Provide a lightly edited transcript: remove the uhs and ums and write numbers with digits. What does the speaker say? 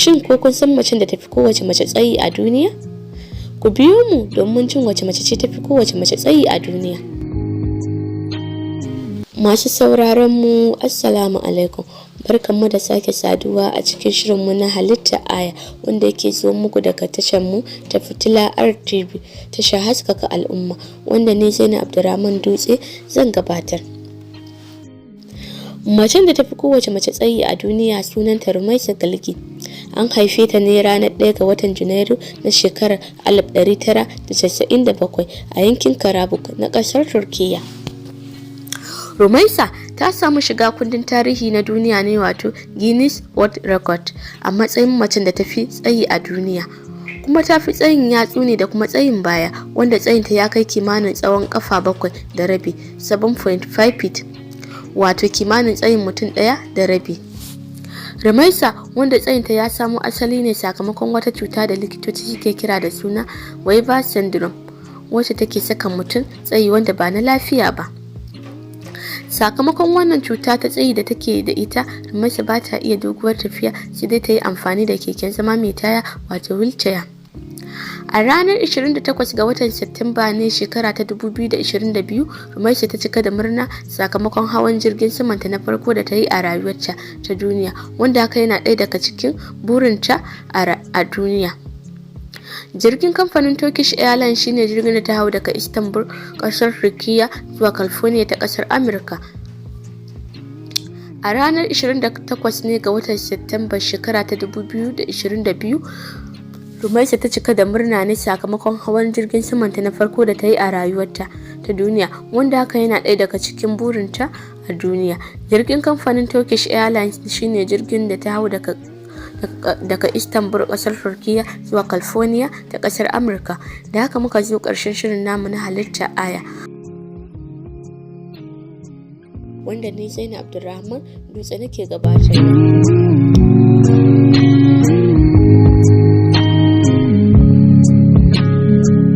Shin ko kun san macen da tafi kowace mace tsayi a duniya? Ku biyo mu domin jin wace mace ce tafi kowace mace tsayi a duniya. Masu sauraron mu assalamu alaikum. Barkanmu da sake saduwa a cikin shirinmu na halitta aya wanda yake zo muku daga tashar mu ta Fitila RTV, tasha haskaka al'umma, wanda ne Zainab Abdurrahman Dutse zan gabatar. Macen da tafi kowace mace tsayi a duniya sunanta Rumeysa Gelgi. An haife ta ne ranar 1 ga watan Janairu na shekarar 1997 a yankin Karabuk na ƙasar Turkiyya. Rumeysa ta samu shiga kundin tarihi na duniya ne wato Guinness World Record a matsayin macen da tafi tsayi a duniya. Kuma ta fi tsayin yatsu ne da kuma tsayin baya, wanda tsayinta ya kai kimanin tsawon kafa 7.5 7.5 feet, wato kimanin tsayin mutum 1.5. Rumeysa, wanda tsayinta ya samo asali ne sakamakon wata cuta da likitoci suke kira da suna Weaver syndrome, wacce take saka mutum tsayi wanda ba na lafiya ba. Sakamakon wannan cuta ta tsayi da take da ita, Rumeysa ba ta iya doguwar tafiya, sai dai ta yi amfani da keken zama mai taya wato wheelchair. A ranar 28 ga watan Satumba ne shekara ta 2022, Rumeysa ta cika da murna sakamakon hawan jirgin samanta na farko da ta yi a rayuwarta ta duniya, wanda haka yana ɗaya daga cikin burinta a duniya. Jirgin kamfanin Turkish Airlines shine jirgin da ta hau daga Istanbul, kasar Turkiyya zuwa California ta kasar Amurka. A ranar 28 ne ga watan Satumba shekara ta 2022, Rumeysa ta cika da murna ne sakamakon hawan jirgin samanta na farko da ta yi a rayuwarta ta duniya, wanda haka yana ɗaya daga cikin burinta a duniya. Jirgin kamfanin Turkish Airlines shine jirgin da ta hau daga Istanbul, kasar Turkiyya zuwa California ta kasar Amurka. Da haka muka zo ƙarshen shirin namu na halitta aya, wanda ni Zainab Abdurrahman Dutse nake gabatarwa.